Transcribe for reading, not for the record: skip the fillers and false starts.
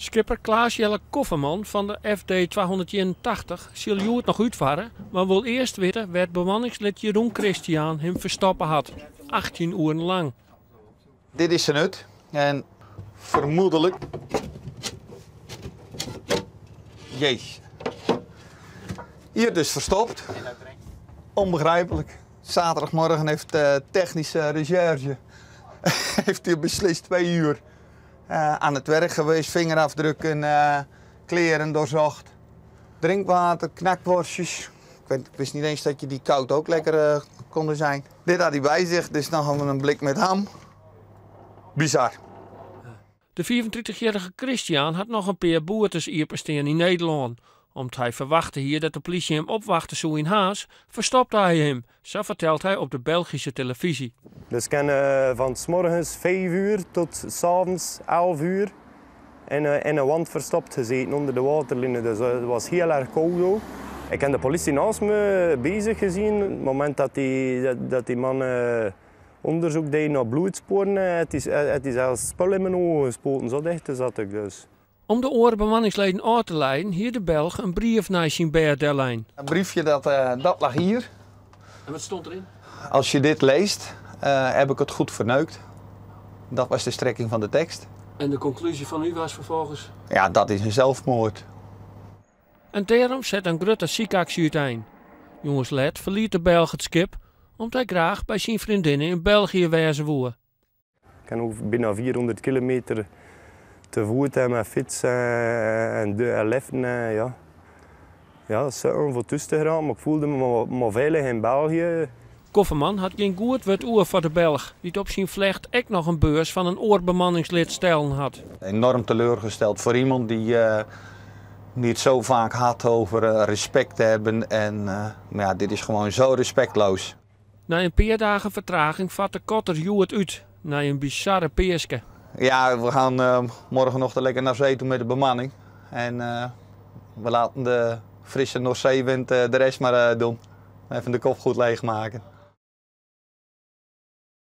Skipper Klaas-Jelle Kofferman van de FD 281 zal het nog uitvaren, maar wil eerst weten waar het bemanningslid Jeroen Christian hem verstoppen had. 18 uur lang. Dit is zijn hut en vermoedelijk... Jezus. Hier dus verstopt. Onbegrijpelijk. Zaterdagmorgen heeft de technische recherche heeft hij beslist 2 uur aan het werk geweest. Vingerafdrukken, kleren doorzocht. Drinkwater, knakworstjes. Ik wist niet eens dat je die koud ook lekker konden zijn. Dit had hij bij zich, dus dan gaan we een blik met ham. Bizar. De 34-jarige Christian had nog een paar boetes staan in Nederland. Omdat hij verwachtte hier dat de politie hem opwachtte zo in Haas, verstopte hij hem. Zo vertelt hij op de Belgische televisie. Dus ik kan van 's morgens 5 uur tot 's avonds 11 uur in een wand verstopt gezeten onder de waterlijnen. Dus het was heel erg koud ook. Ik heb de politie naast me bezig gezien. Op het moment dat die man onderzoek deed naar bloedsporen, het is zelfs spul in mijn ogen gespoten. Zo dicht zat ik dus. Om de oren bemanningsleden uit te leiden, hier de Belg een brief naar zijn BRD-lijn. Een briefje dat lag hier. En wat stond erin? Als je dit leest, heb ik het goed verneukt. Dat was de strekking van de tekst. En de conclusie van u was vervolgens? Ja, dat is een zelfmoord. En daarom zet een grote ziekactie uiteen. Jongens Let verliet de Belg het schip, omdat hij graag bij zijn vriendinnen in België wezen wil. Ik kan ook bijna 400 kilometer te voet en met fiets en liften. Ja, dat is voor tussen geraakt, maar ik voelde me maar veilig in België. Kofferman had geen goed wat oor voor de Belg, die op zijn vlecht ook nog een beurs van een oorbemanningslid stellen had. Enorm teleurgesteld voor iemand die het zo vaak had over respect hebben. Maar ja, dit is gewoon zo respectloos. Na een paar dagen vertraging vat de kotter het uit, na een bizarre peerske. Ja, we gaan morgen nog lekker naar zee toe met de bemanning. En we laten de frisse Noordzeewind de rest maar doen. Even de kop goed leegmaken.